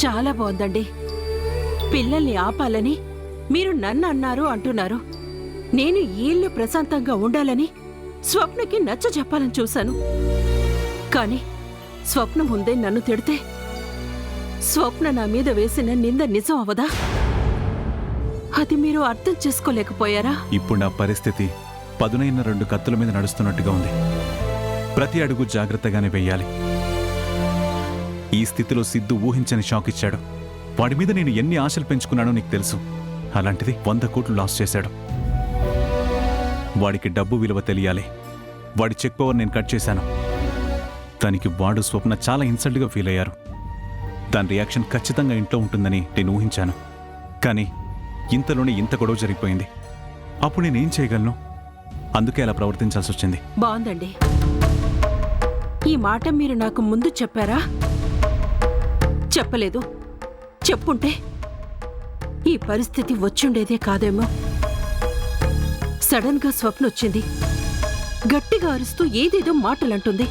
చాలా బాగుందండి. పిల్లల్ని ఆపాలని మీరు నన్ను అన్నారు అంటున్నారు. నేను ఈ ఇల్లు ప్రశాంతంగా ఉండాలని స్వప్నకి నచ్చ చెప్పాలని చూశాను. కానీ స్వప్న ముందే నన్ను తిడితే స్వప్న నా మీద వేసిన నింద నిజం అవదా? అది మీరు అర్థం చేసుకోలేకపోయారా? ఇప్పుడు నా పరిస్థితి పదునైన 2 కత్తుల మీద నడుస్తున్నట్టుగా ఉంది. ప్రతి అడుగు జాగ్రత్తగానే వెయ్యాలి. ఈ స్థితిలో సిద్ధు ఊహించని షాక్ ఇచ్చాడు. వాడి మీద నేను ఎన్ని ఆశలు పెంచుకున్నానో నీకు తెలుసు. అలాంటిది 100 కోట్లు లాస్ చేశాడు. వాడికి డబ్బు విలువ తెలియాలి. వాడి చెక్ పవర్ నేను కట్ చేశాను. దానికి వాడు స్వప్న చాలా ఇన్సల్ట్గా ఫీల్ అయ్యారు. దాని రియాక్షన్ ఖచ్చితంగా ఇంట్లో ఉంటుందని నేను ఊహించాను. కానీ ఇంతలోనే ఇంత గొడవ జరిగిపోయింది. అప్పుడు నేనేం చేయగలను? అందుకే అలా ప్రవర్తించాల్సి వచ్చింది. బాగుందండి. ఈ మాట మీరు నాకు ముందు చెప్పారా? చెప్పలేదు. చెప్పుంటే ఈ పరిస్థితి వచ్చుండేదే కాదేమో. సడన్ గా స్వప్న వచ్చింది. గట్టిగా అరుస్తూ ఏదేదో మాటలంటుంది.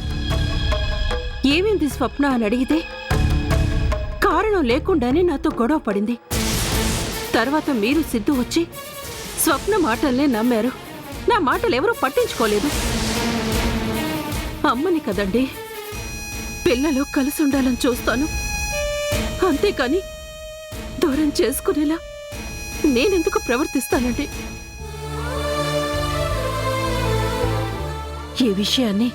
ఏమైంది స్వప్న అని అడిగితే కారణం లేకుండానే నాతో గొడవ పడింది. తర్వాత మీరు సిద్ధు వచ్చి స్వప్న మాటల్నే నమ్మారు. నా మాటలు ఎవరూ పట్టించుకోలేదు. అమ్మని కదండి, పిల్లలు కలిసి ఉండాలని చూస్తాను. అంతేకాని దూరం చేసుకునేలా నేనెందుకు ప్రవర్తిస్తానండి? ఈ విషయాన్ని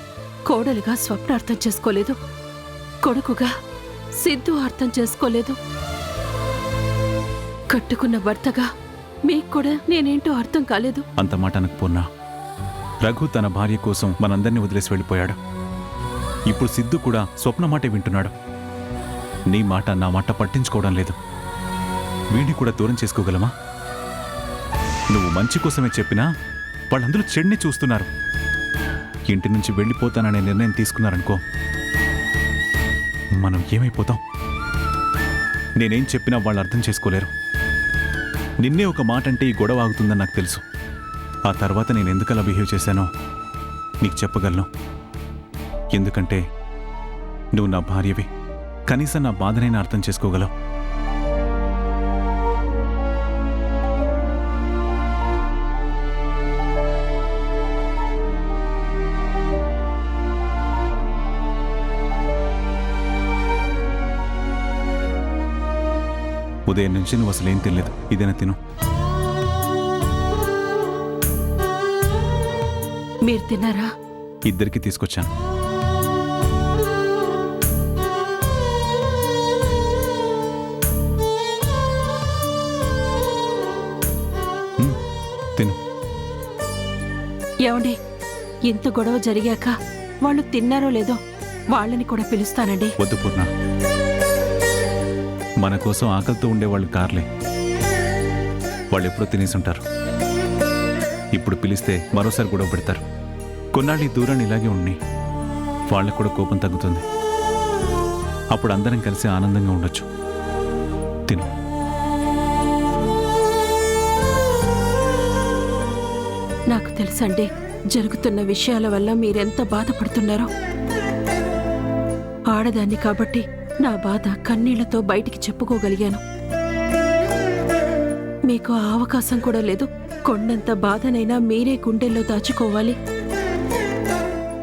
కోడలుగా స్వప్న అర్థం చేసుకోలేదు. కొడుకుగా సిద్ధు అర్థం చేసుకోలేదు. కట్టుకున్న భర్తగా మీకు కూడా నేనేంటో అర్థం కాలేదు. అంత మాట అనకు పూర్ణ. రఘు తన భార్య కోసం మనందరినీ వదిలేసి వెళ్ళిపోయాడు. ఇప్పుడు సిద్ధు కూడా స్వప్న మాటే వింటున్నాడు. నీ మాట నా మాట పట్టించుకోవడం లేదు. వీడిని కూడా దూరం చేసుకోగలమా? నువ్వు మంచి కోసమే చెప్పినా వాళ్ళందరూ చెడ్ని చూస్తున్నారు. ఇంటి నుంచి వెళ్ళిపోతాననే నిర్ణయం తీసుకున్నారనుకో, మనం ఏమైపోతాం? నేనేం చెప్పినా వాళ్ళు అర్థం చేసుకోలేరు. నిన్నే ఒక మాట అంటే ఈ గొడవ ఆగుతుందని నాకు తెలుసు. ఆ తర్వాత నేను ఎందుకలా బిహేవ్ చేశానో నీకు చెప్పగలను. ఎందుకంటే నువ్వు నా భార్యవి. కనీసం నా బాధనైనా అర్థం చేసుకోగలవు. ఉదయం నుంచి నువ్వు అసలేం తినలేదు. ఇదేనా తిను. మీరు తిన్నారా? ఇద్దరికి తీసుకొచ్చాను. తిను. ఏమండి, ఇంత గొడవ జరిగాక వాళ్ళు తిన్నారో లేదో వాళ్ళని కూడా పిలుస్తానండి. వద్దు పూర్ణ. మన కోసం ఆకలితో ఉండేవాళ్ళు కార్లే. వాళ్ళు ఎప్పుడో తినేసుంటారు. ఇప్పుడు పిలిస్తే మరోసారి గొడవ పెడతారు. కొన్నాళ్ళు ఈ దూరాన్ని ఇలాగే ఉండి వాళ్ళకు కూడా కోపం తగ్గుతుంది. అప్పుడు అందరం కలిసి ఆనందంగా ఉండొచ్చు. తిను. నాకు తెలుసండి, జరుగుతున్న విషయాల వల్ల మీరెంత బాధపడుతున్నారో. ఆడదాన్ని కాబట్టి నా బాధ కన్నీళ్లతో బయటికి చెప్పుకోగలిగాను. మీకు ఆ అవకాశం కూడా లేదు. కొండంత బాధనైనా మీరే గుండెల్లో దాచుకోవాలి.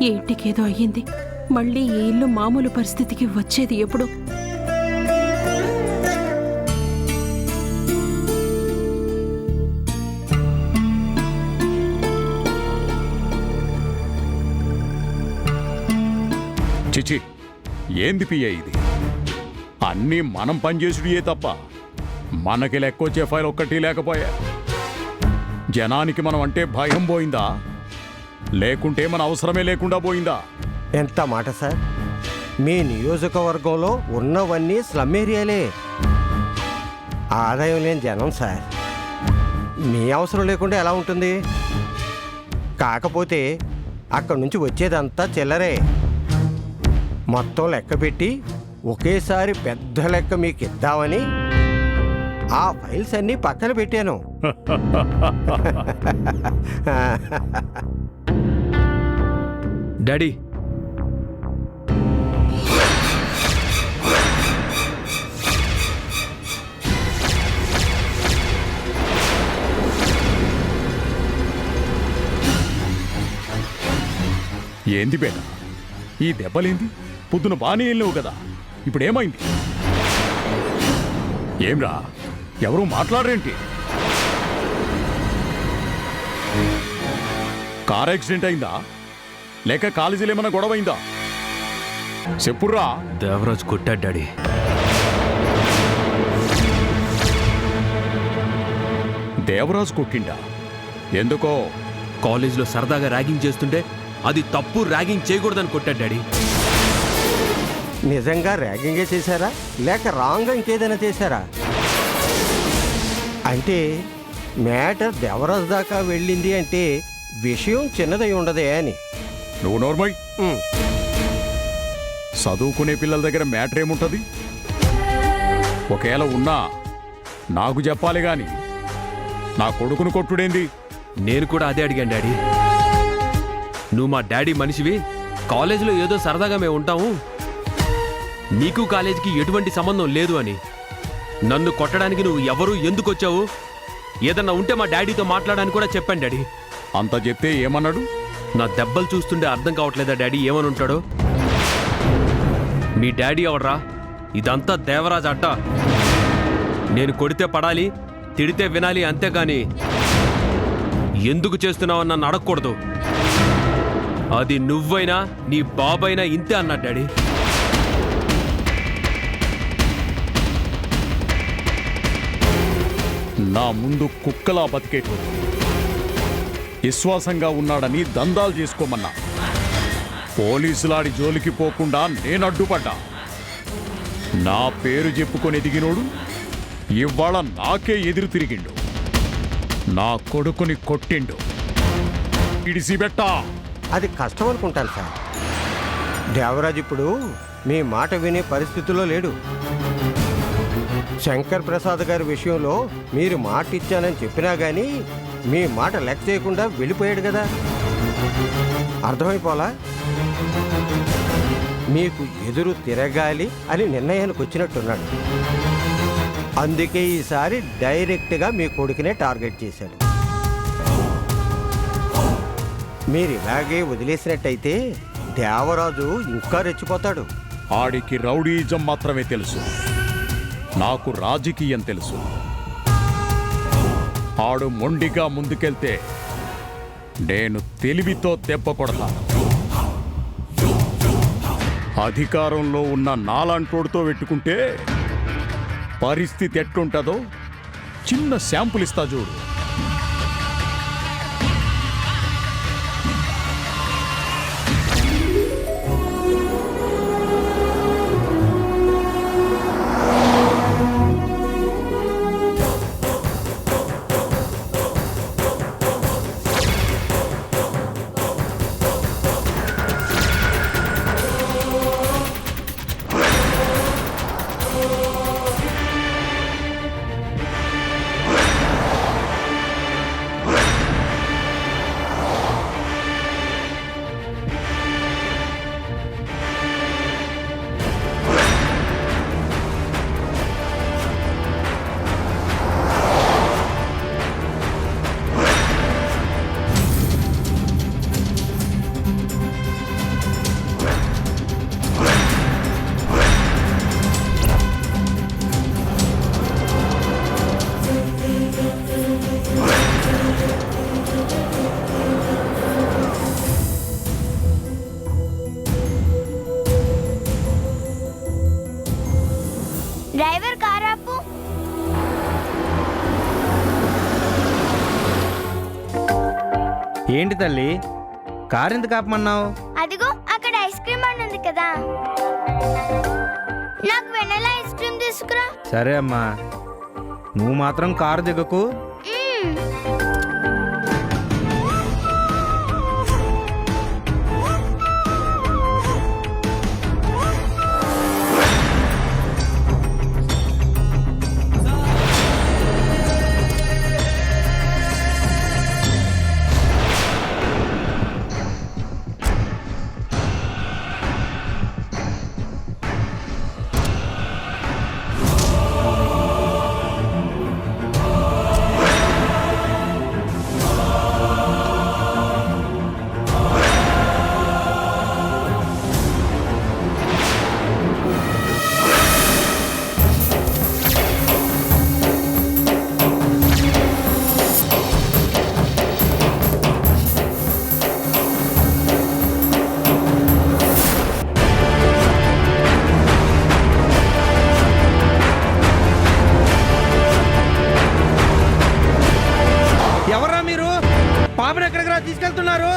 ఈ ఇంటికేదో అయ్యింది. మళ్ళీ ఈ ఇల్లు మామూలు పరిస్థితికి వచ్చేది ఎప్పుడు? చిచి, ఏంది పియ్య ఇది? అన్నీ మనం పనిచేసుడియే తప్ప మనకి లెక్కొచ్చే ఫైల్ ఒక్కటి లేకపోయా. జనానికి మనం అంటే భయం పోయిందా, లేకుంటే మన అవసరమే లేకుండా పోయిందా? ఎంత మాట సార్! మీ నియోజకవర్గంలో ఉన్నవన్నీ స్లమ్ ఏరియాలే. ఆదాయం లేని జనం సార్. మీ అవసరం లేకుండా ఎలా ఉంటుంది? కాకపోతే అక్కడి నుంచి వచ్చేదంతా చిల్లరే. మొత్తం లెక్క పెట్టి ఒకేసారి పెద్ద లెక్క మీకు ఇద్దామని ఆ ఫైల్స్ అన్నీ పక్కన పెట్టాను. డాడీ ఏంది బేట ఈ దెబ్బలేంది? పొద్దున బానే వెళ్ళావు కదా, ఇప్పుడేమైంది? ఏమ్రా, ఎవరు మాట్లాడరేంటి? కార్ యాక్సిడెంట్ అయిందా లేక కాలేజీలో ఏమైనా గొడవ అయిందా? చెప్పుర్రా. దేవరాజ్ కొట్టాడు డాడీ. దేవరాజు కొట్టిండా? ఎందుకో? కాలేజీలో సరదాగా ర్యాగింగ్ చేస్తుంటే అది తప్పు, ర్యాగింగ్ చేయకూడదని కొట్టాడు డాడీ. నిజంగా ర్యాగింగే చేశారా లేక రాంగ్ ఇంకేదైనా చేశారా? అంటే మ్యాటర్ దేవరాజు దాకా వెళ్ళింది అంటే విషయం చిన్నదై ఉండదే అని. నువ్వు నోర్మై. ఉమ్, చదువుకునే పిల్లల దగ్గర మ్యాటర్ ఏముంటుంది? ఒకవేళ ఉన్నా నాకు చెప్పాలి గాని నా కొడుకును కొట్టుడేంది? నేను కూడా అదే అడిగాను డాడీ. నువ్వు మా డాడీ మనిషివి, కాలేజీలో ఏదో సరదాగా మేము ఉంటాము, నీకు కాలేజీకి ఎటువంటి సంబంధం లేదు అని. నన్ను కొట్టడానికి నువ్వు ఎవరు, ఎందుకు వచ్చావు, ఏదన్నా ఉంటే మా డాడీతో మాట్లాడడానికి కూడా చెప్పాను డాడీ. అంత చెప్తే ఏమన్నాడు? నా దెబ్బలు చూస్తుంటే అర్థం కావట్లేదా డాడీ ఏమని ఉంటాడో? మీ డాడీ ఎవడ్రా? ఇదంతా దేవరాజ్ అడ్డ. నేను కొడితే పడాలి, తిడితే వినాలి, అంతేగాని ఎందుకు చేస్తున్నావు నన్ను అడగకూడదు. అది నువ్వైనా నీ బాబైనా ఇంతే అన్నాడు డాడీ. నా ముందు కుక్కలా బతికేటోడు విశ్వాసంగా ఉన్నాడని దందాలు చేసుకోమన్నా. పోలీసులాడి జోలికి పోకుండా నేను అడ్డుపడ్డా. నా పేరు చెప్పుకొని ఎదిగినోడు ఇవాళ నాకే ఎదురు తిరిగిండు. నా కొడుకుని కొట్టిండు. ఇడిసిబెట్టా. అది కష్టం అనుకుంటాను సార్. దేవరాజ్ ఇప్పుడు మీ మాట వినే పరిస్థితిలో లేడు. శంకర్ ప్రసాద్ గారి విషయంలో మీరు మాట ఇచ్చానని చెప్పినా కానీ మీ మాట లెక్క చేయకుండా వెళ్ళిపోయాడు కదా. అర్థమైపోలా? మీకు ఎదురు తిరగాలి అని నిర్ణయానికి వచ్చినట్టున్నాడు. అందుకే ఈసారి డైరెక్ట్గా మీ కొడుకునే టార్గెట్ చేశాడు. మీరు ఇలాగే వదిలేసినట్టయితే దేవరాజు ఇంకా రెచ్చిపోతాడు. ఆడికి రౌడీజం మాత్రమే తెలుసు, నాకు రాజకీయం తెలుసు. ఆడు మొండిగా ముందుకెళ్తే నేను తెలివితో దెబ్బ కొడతాను. అధికారంలో ఉన్న నాలాంటోడితో పెట్టుకుంటే పరిస్థితి ఎట్లుంటుందో చిన్న శాంపుల్ ఇస్తా చూడు. డ్రైవర్ కార్ ఆపు. ఏంటి తల్లి, కారు ఎందుకు ఆపమన్నావు? అదిగో అక్కడ ఐస్ క్రీమ్ బండి ఉంది కదా, నాకు వెనలా ఐస్ క్రీమ్ తీసుకురా. సరే అమ్మా, నువ్వు మాత్రం కారు దిగకు. మ్మ్. ఎవరా మీరు? పాపను ఎక్కడికి రా తీసుకెళ్తున్నారు?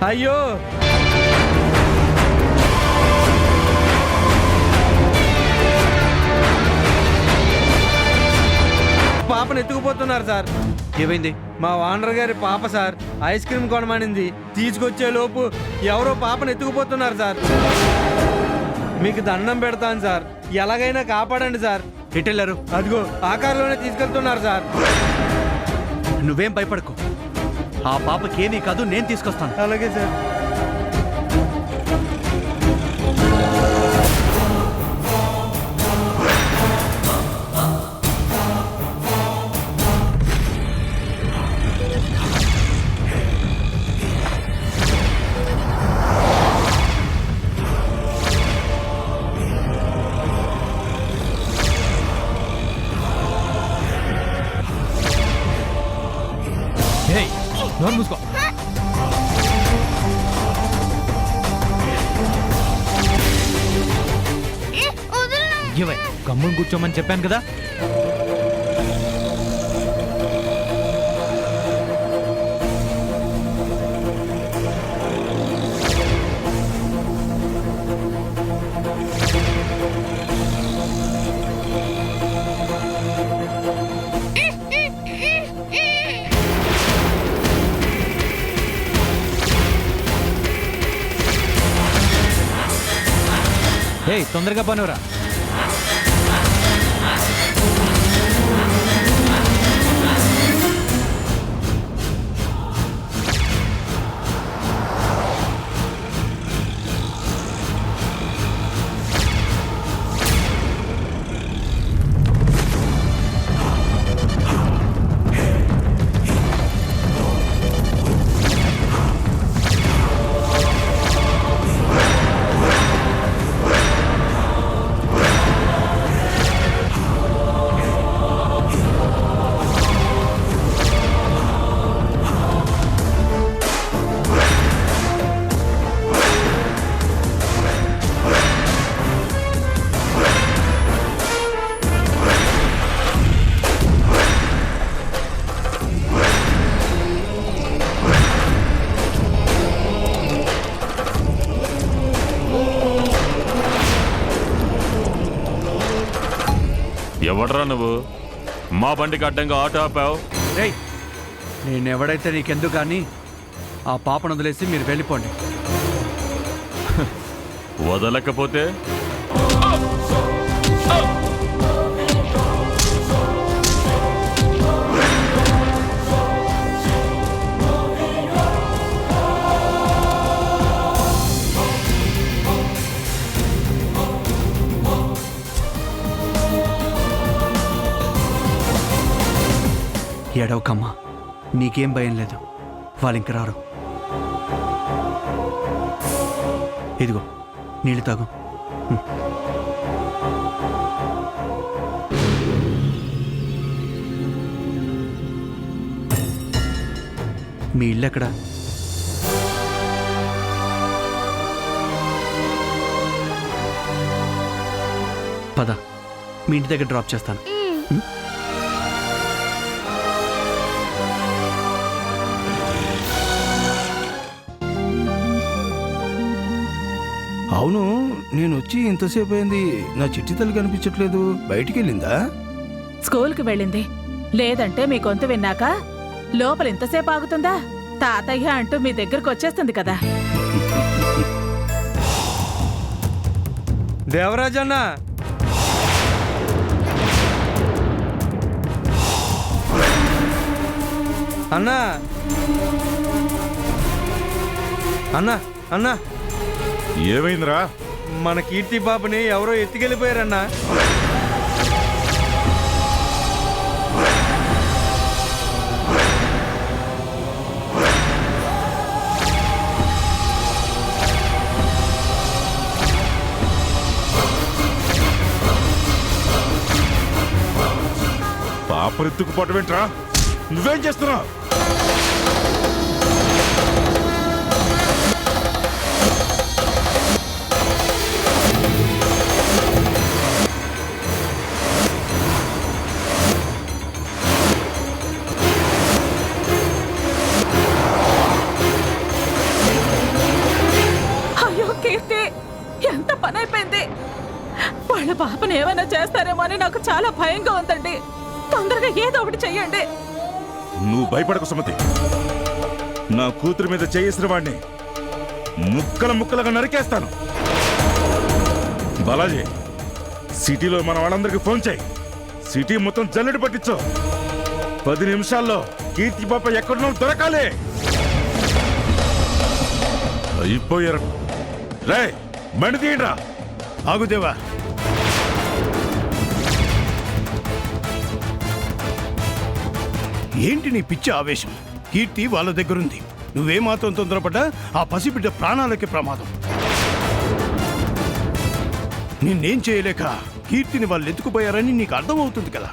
అయ్యో, పాపను ఎత్తుకుపోతున్నారు సార్. ఏమైంది? మా ఓనర్ గారి పాప సార్ ఐస్ క్రీమ్ కొనమనింది. తీసుకొచ్చే లోపు ఎవరో పాపను ఎత్తుకుపోతున్నారు సార్. మీకు దండం పెడతాను సార్, ఎలాగైనా కాపాడండి సార్. ఎటెళ్ళారు? అదిగో ఆ కారులోనే తీసుకెళ్తున్నారు సార్. నువ్వేం భయపడకు, ఆ పాపకి ఏమీ కాదు, నేను తీసుకొస్తాను. అలాగే సార్. నోరు మూసుకో. వదలను. గమ్మున కూర్చోమని చెప్పాను కదా. తొందరగా పనురా. ఎవడ్రా నువ్వు? మా బండికి అడ్డంగా ఆటో ఆపావు? రేయ్, నేనెవడైతే నీకెందుకు కానీ ఆ పాపను వదిలేసి మీరు వెళ్ళిపోండి. వదలకపోతే ఎడవకమ్మా, నీకేం భయం లేదు, వాళ్ళు ఇంక రారు. ఇదిగో నీళ్ళు తాగు. మీ ఇల్లు ఎక్కడా? పద, మీ ఇంటి దగ్గర డ్రాప్ చేస్తాను. అవును, నేను వచ్చి ఇంతసేపు అయింది, నా చిట్టి తల్లి కనిపించట్లేదు. బయటికి వెళ్ళిందా? స్కూల్కి వెళ్ళింది. లేదంటే మీ గొంతు విన్నాక లోపల ఇంతసేపు ఆగుతుందా? తాతయ్య అంటూ మీ దగ్గరకు వచ్చేస్తుంది కదా. దేవరాజ్ అన్న, అన్నా అన్నా అన్నా, ఏమైందిరా? మన కీర్తి బాబుని ఎవరో ఎత్తుకెళ్ళిపోయారన్నా. పాపరెత్తుకు పట్టవేంట్రా? నువ్వేం చేస్తున్నావు? వాళ్ళ పాపను ఏమైనా చేస్తారేమో అని నాకు చాలా భయంగా ఉందండి. తొందరగా ఏదో ఒకటి చెయ్యండి. నువ్వు భయపడకు సుమతి. నా కూతురు మీద చేసిన వాడిని ముక్కలుగా నరికేస్తాను. బాలాజీ, సిటీలో మన వాళ్ళందరికీ ఫోన్ చేయి. సిటీ మొత్తం జల్లెడ పట్టించు. 10 నిమిషాల్లో కీర్తి పాప ఎక్కడున్నా దొరకాలి. అయిపోయారు. రే బండి తీయండిరా. ఆగుదేవా, ఏంటి నీ పిచ్చి ఆవేశం? కీర్తి వాళ్ళ దగ్గరుంది. నువ్వేమాత్రం తొందరపడ్డా ఆ పసిబిడ్డ ప్రాణాలకి ప్రమాదం. నిన్నేం చేయలేక కీర్తిని వాళ్ళు ఎత్తుకుపోయారని నీకు అర్థమవుతుంది కదా.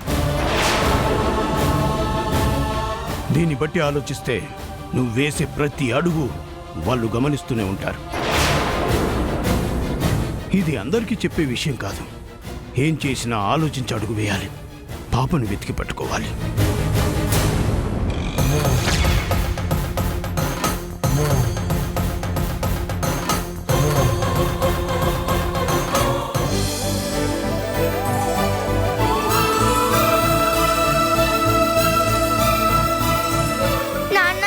దీన్ని బట్టి ఆలోచిస్తే నువ్వు వేసే ప్రతి అడుగు వాళ్ళు గమనిస్తూనే ఉంటారు. ఇది అందరికీ చెప్పే విషయం కాదు. ఏం చేసినా ఆలోచించి అడుగు వేయాలి. పాపను వెతికి పట్టుకోవాలి. నాన్న,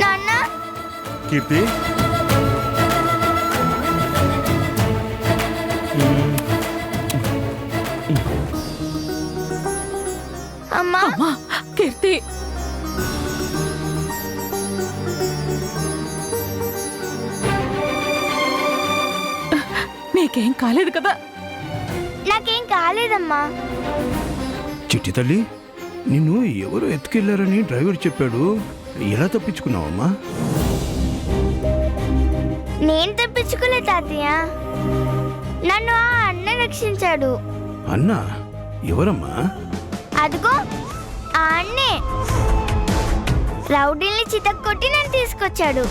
నాన్న, కీర్తి, అమ్మా, అమ్మా కీర్తి, నీకేం కాలేదు కదా? నాకేం కాలేదమ్మా. చిట్టి తల్లి, నిన్ను ఎవరు ఎత్తుకెళ్లారని డ్రైవర్ చెప్పాడు. ఎలా తప్పించుకున్నావమ్మా? నేను తప్పించుకోలే తాతయ్య, నన్ను ఆ అన్న రక్షించాడు. అన్నా? ఎవరమ్మా? అదిగో ఆ అన్నే రౌడీల్ని చితక్కొట్టి నన్ను తీసుకొచ్చాడు.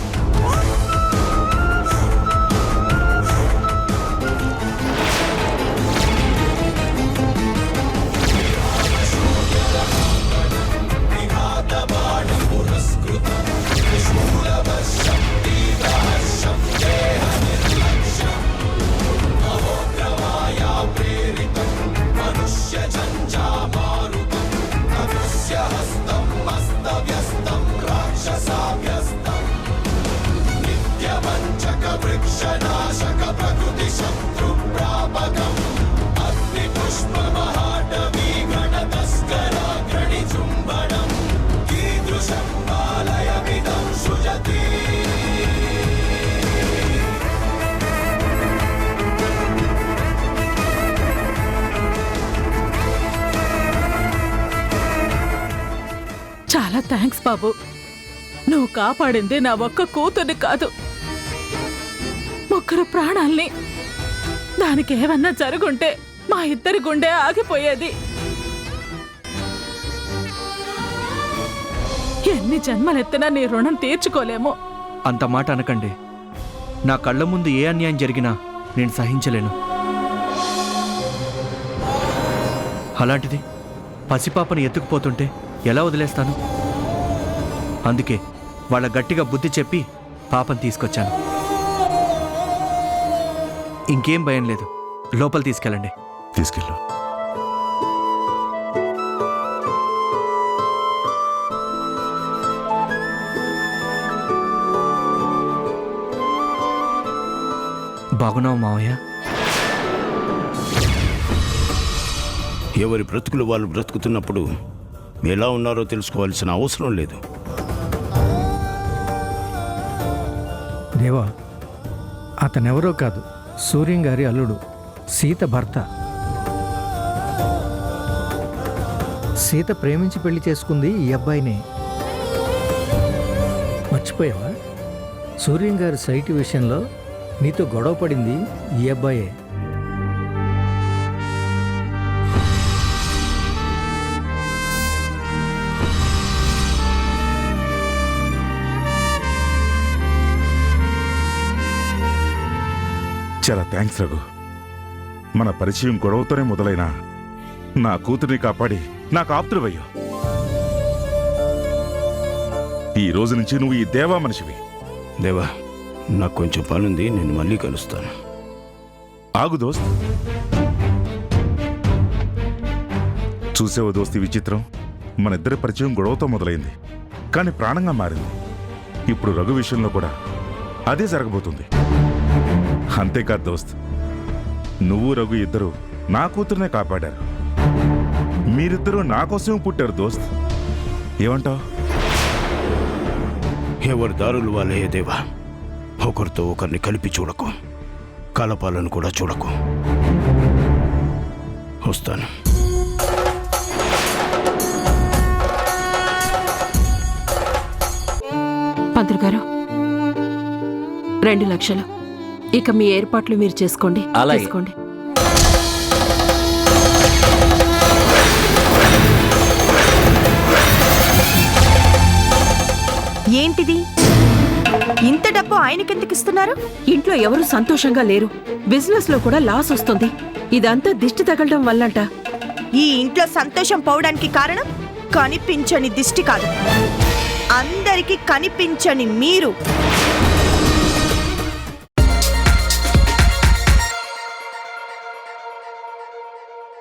చాలా థ్యాంక్స్ బాబు. నువ్వు కాపాడింది నా ఒక్క కూతుర్ని కాదు, ముగ్గురు ప్రాణాల్ని. దానికి ఏమన్నా జరుగుంటే మా ఇద్దరి గుండె ఆగిపోయేది. ఎన్ని జన్మలెత్తినా నీ రుణం తీర్చుకోలేము. అంత మాట అనకండి. నా కళ్ళ ముందు ఏ అన్యాయం జరిగినా నేను సహించలేను. అలాంటిది పసిపాపను ఎత్తుకుపోతుంటే ఎలా వదిలేస్తాను? అందుకే వాళ్ళ గట్టిగా బుద్ధి చెప్పి పాపను తీసుకొచ్చాను. ఇంకేం భయం లేదు. లోపల తీసుకెళ్ళండి. తీసుకెళ్ళు. బాగున్నావు మావయ్య? ఎవరి బ్రతుకులు వాళ్ళు బ్రతుకుతున్నప్పుడు ఎలా ఉన్నారో తెలుసుకోవాల్సిన అవసరం లేదు. దేవా, అతనెవరో కాదు, సూర్యం గారి అల్లుడు, సీత భర్త. సీత ప్రేమించి పెళ్లి చేసుకుంది ఈ అబ్బాయినే. మర్చిపోయావా? సూర్యం గారి సైట్ విషయంలో నీతో గొడవ పడింది ఈ అబ్బాయే. చాలా థ్యాంక్స్ రఘు. మన పరిచయం గొడవతోనే మొదలైన నా కూతుర్ని కాపాడి నాకు ఆప్తుడవయ్యా. ఈ రోజు నుంచి నువ్వు ఈ దేవా మనిషివి. దేవా, నాకు కొంచెం పనుంది, నేను మళ్ళీ కలుస్తాను. ఆగు దోస్త్. చూసావా దోస్తి విచిత్రం? మన ఇద్దరి పరిచయం గొడవతో మొదలైంది, కానీ ప్రాణంగా మారింది. ఇప్పుడు రఘు విషయంలో కూడా అదే జరగబోతుంది. అంతేకాదు దోస్త్, నువ్వు రఘు ఇద్దరు నా కూతురునే కాపాడారు. మీరిద్దరూ నా కోసమే పుట్టారు దోస్త్. ఏమంటావు? ఎవరి దారులు వాళ్ళే దేవా. ఒకరితో ఒకరిని కలిపి చూడకు, కలపాలను కూడా చూడకు. వస్తాను. పంతులు గారు, 2 లక్షలు. ఇక మీ ఏర్పాట్లు మీరు చేసుకోండి. తీసుకోండి. ఏంటిది? ఇంత డబ్బు ఆయనకెందుకు ఇస్తున్నారు? ఇంట్లో ఎవరు సంతోషంగా లేరు. బిజినెస్ లో కూడా లాస్ వస్తుంది. ఇదంతా దిష్టి తగలడం వల్లంట. ఈ ఇంట్లో సంతోషం పోవడానికి కారణం కనిపించని దిష్టి కాదు, అందరికీ కనిపించని మీరు.